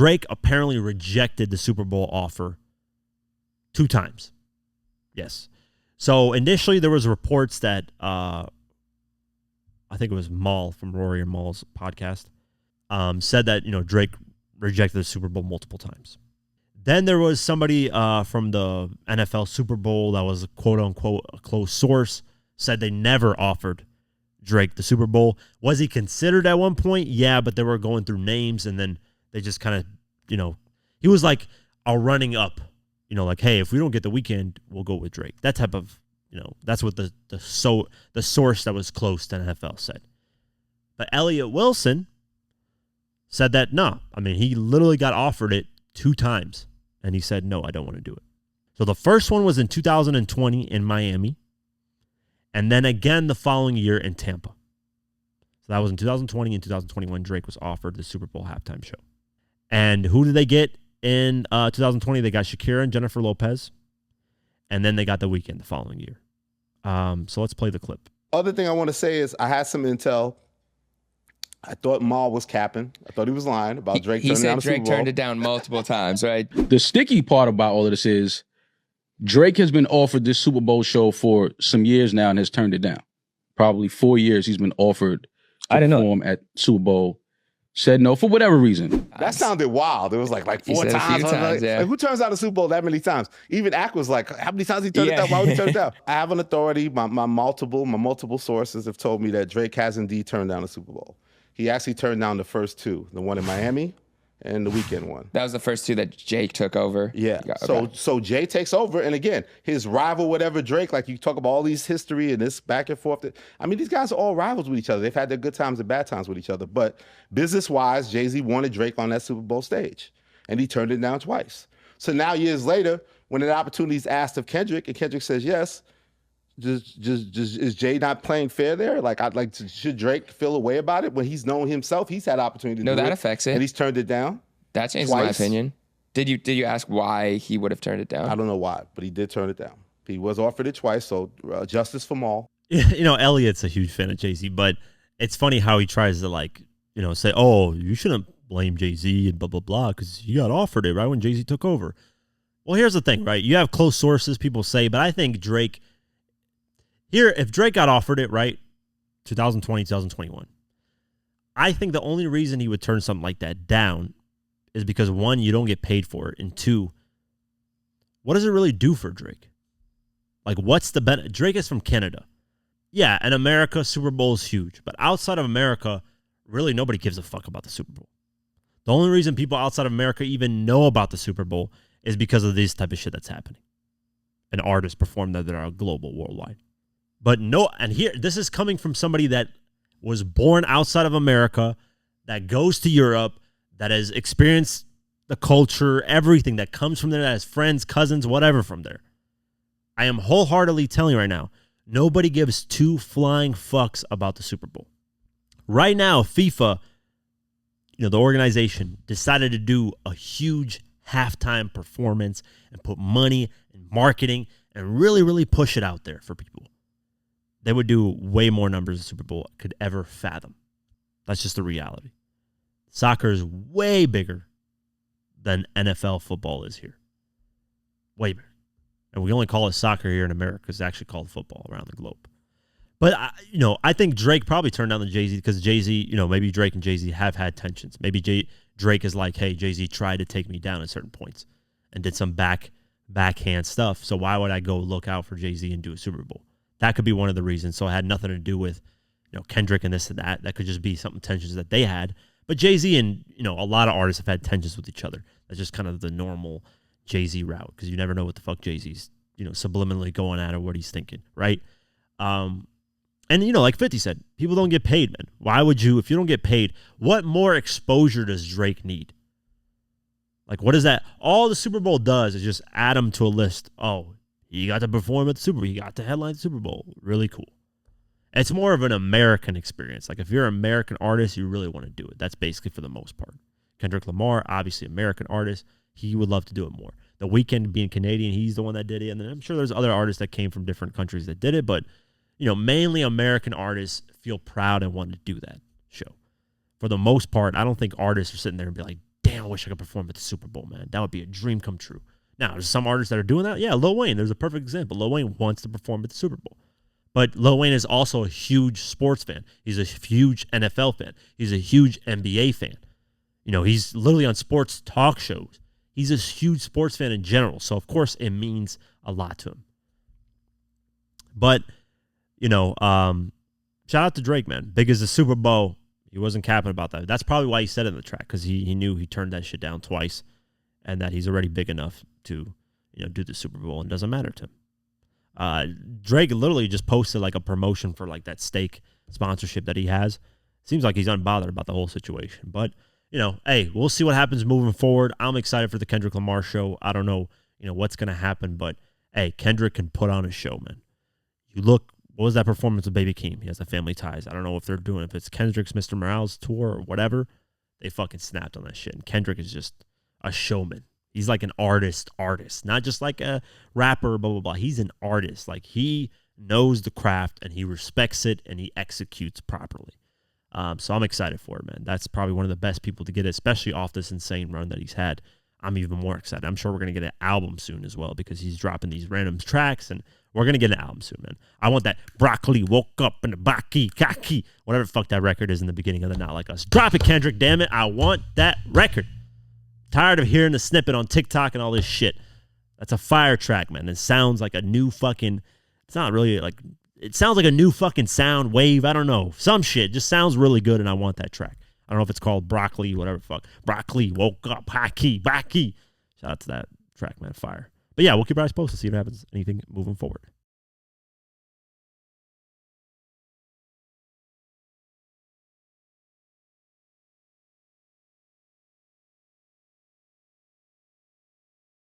Drake apparently rejected the Super Bowl offer 2 times. Yes. So initially there was reports that I think it was Maul from Rory and Maul's podcast said that Drake rejected the Super Bowl multiple times. Then there was somebody from the NFL Super Bowl that was quote unquote a close source said they never offered Drake the Super Bowl. Was he considered at one point? Yeah, but they were going through names and then they just kind of, he was like a running up, like, hey, if we don't get the Weeknd, we'll go with Drake. That type of, that's what the source that was close to NFL said. But Elliott Wilson said that, no. I mean, he literally got offered it 2 times, and he said, no, I don't want to do it. So the first one was in 2020 in Miami, and then again the following year in Tampa. So that was in 2020 and 2021. Drake was offered the Super Bowl halftime show. And who did they get in 2020? They got Shakira and Jennifer Lopez, and then they got the Weeknd the following year. So let's play the clip. Other thing I want to say is I had some intel. I thought Maul was capping. I thought he was lying about Drake turning down the Super Bowl. He said Drake turned it down multiple times, right? The sticky part about all of this is Drake has been offered this Super Bowl show for some years now and has turned it down. Probably 4 years he's been offered to perform at Super Bowl. Said no for whatever reason. That sounded wild. It was like 4 times. Like, who turns down the Super Bowl that many times? Even Ack was like, how many times he turned it down? Why would he turn it down? I have an authority. My multiple sources have told me that Drake has indeed turned down the Super Bowl. He actually turned down the first 2, the one in Miami and the Weeknd one. That was the first 2 that Jake took over. Yeah. Okay. So Jay takes over, and again, his rival, whatever Drake, like you talk about all these history and this back and forth. I mean, these guys are all rivals with each other. They've had their good times and bad times with each other. But business-wise, Jay-Z wanted Drake on that Super Bowl stage, and he turned it down twice. So now years later, when an opportunity is asked of Kendrick, and Kendrick says yes, just is Jay not playing fair there? Should Drake feel a way about it when he's known himself? He's had opportunity to do it. No, that affects it. And he's turned it down. That changes twice. my opinion. Did you ask why he would have turned it down? I don't know why, but he did turn it down. He was offered it twice, so justice for Maul. Elliott's a huge fan of Jay-Z, but it's funny how he tries to say, oh, you shouldn't blame Jay-Z and blah, blah, blah, because he got offered it right when Jay-Z took over. Well, here's the thing, right? You have close sources, people say, but I think Drake... Here, if Drake got offered it, right, 2020, 2021, I think the only reason he would turn something like that down is because, 1, you don't get paid for it, and 2, what does it really do for Drake? Like, what's the benefit? Drake is from Canada. Yeah, in America, Super Bowl is huge, but outside of America, really nobody gives a fuck about the Super Bowl. The only reason people outside of America even know about the Super Bowl is because of this type of shit that's happening. And artists perform that are global, worldwide. But no, and here, this is coming from somebody that was born outside of America, that goes to Europe, that has experienced the culture, everything that comes from there, that has friends, cousins, whatever from there. I am wholeheartedly telling you right now, nobody gives 2 flying fucks about the Super Bowl. Right now, FIFA, the organization, decided to do a huge halftime performance and put money in marketing and really, really push it out there for people. They would do way more numbers than Super Bowl could ever fathom. That's just the reality. Soccer is way bigger than NFL football is here. Way bigger. And we only call it soccer here in America. It's actually called football around the globe. But, I think Drake probably turned down the Jay-Z because Jay-Z, maybe Drake and Jay-Z have had tensions. Maybe Drake is like, hey, Jay-Z tried to take me down at certain points and did some backhand stuff. So why would I go look out for Jay-Z and do a Super Bowl? That could be one of the reasons. So it had nothing to do with, Kendrick and this and that. That could just be something tensions that they had. But Jay-Z and, a lot of artists have had tensions with each other. That's just kind of the normal Jay-Z route because you never know what the fuck Jay-Z's, subliminally going at or what he's thinking, right? And, like 50 said, people don't get paid, man. Why would you, if you don't get paid, what more exposure does Drake need? Like, what is that? All the Super Bowl does is just add him to a list. Oh, he got to perform at the Super Bowl. He got to headline the Super Bowl. Really cool. It's more of an American experience. Like, if you're an American artist, you really want to do it. That's basically for the most part. Kendrick Lamar, obviously American artist. He would love to do it more. The Weeknd being Canadian, he's the one that did it. And then I'm sure there's other artists that came from different countries that did it. But, mainly American artists feel proud and want to do that show. For the most part, I don't think artists are sitting there and be like, damn. damn, I wish I could perform at the Super Bowl, man. That would be a dream come true. Now, there's some artists that are doing that. Yeah, Lil Wayne, there's a perfect example. Lil Wayne wants to perform at the Super Bowl. But Lil Wayne is also a huge sports fan. He's a huge NFL fan. He's a huge NBA fan. You know, he's literally on sports talk shows. He's a huge sports fan in general. So, of course, it means a lot to him. But, you know, shout out to Drake, man. Big as the Super Bowl. He wasn't capping about that. That's probably why he said it in the track, because he knew he turned that shit down twice and that he's already big enough to, you know, do the Super Bowl, and it doesn't matter to him. Drake literally just posted like a promotion for like that steak sponsorship that he has. Seems like he's unbothered about the whole situation. But, you know, hey, we'll see what happens moving forward. I'm excited for the Kendrick Lamar show. I don't know, you know, what's going to happen, but hey, Kendrick can put on a show, man. You look, what was that performance of Baby Keem? He has the Family Ties. I don't know if they're doing, if it's Kendrick's Mr. Morales tour or whatever. They fucking snapped on that shit. And Kendrick is just a showman. He's like an artist, not just like a rapper, blah, blah, blah. He's an artist. Like, he knows the craft, and he respects it, and he executes properly. So I'm excited for it, man. That's probably one of the best people to get it, especially off this insane run that he's had. I'm even more excited. I'm sure we're going to get an album soon as well, because he's dropping these random tracks, and we're going to get an album soon, man. I want that broccoli woke up in the baki, kaki, whatever the fuck that record is in the beginning of the Not Like Us. Drop it, Kendrick, damn it. I want that record. Tired of hearing the snippet on TikTok and all this shit. That's a fire track, man. It sounds like a new fucking, it's not really like, it sounds like a new fucking sound wave. I don't know. Some shit. Just sounds really good, and I want that track. I don't know if it's called Broccoli, whatever the fuck. Broccoli, woke up, haki, baki. Shout out to that track, man. Fire. But yeah, we'll keep our eyes posted to see what happens. Anything moving forward.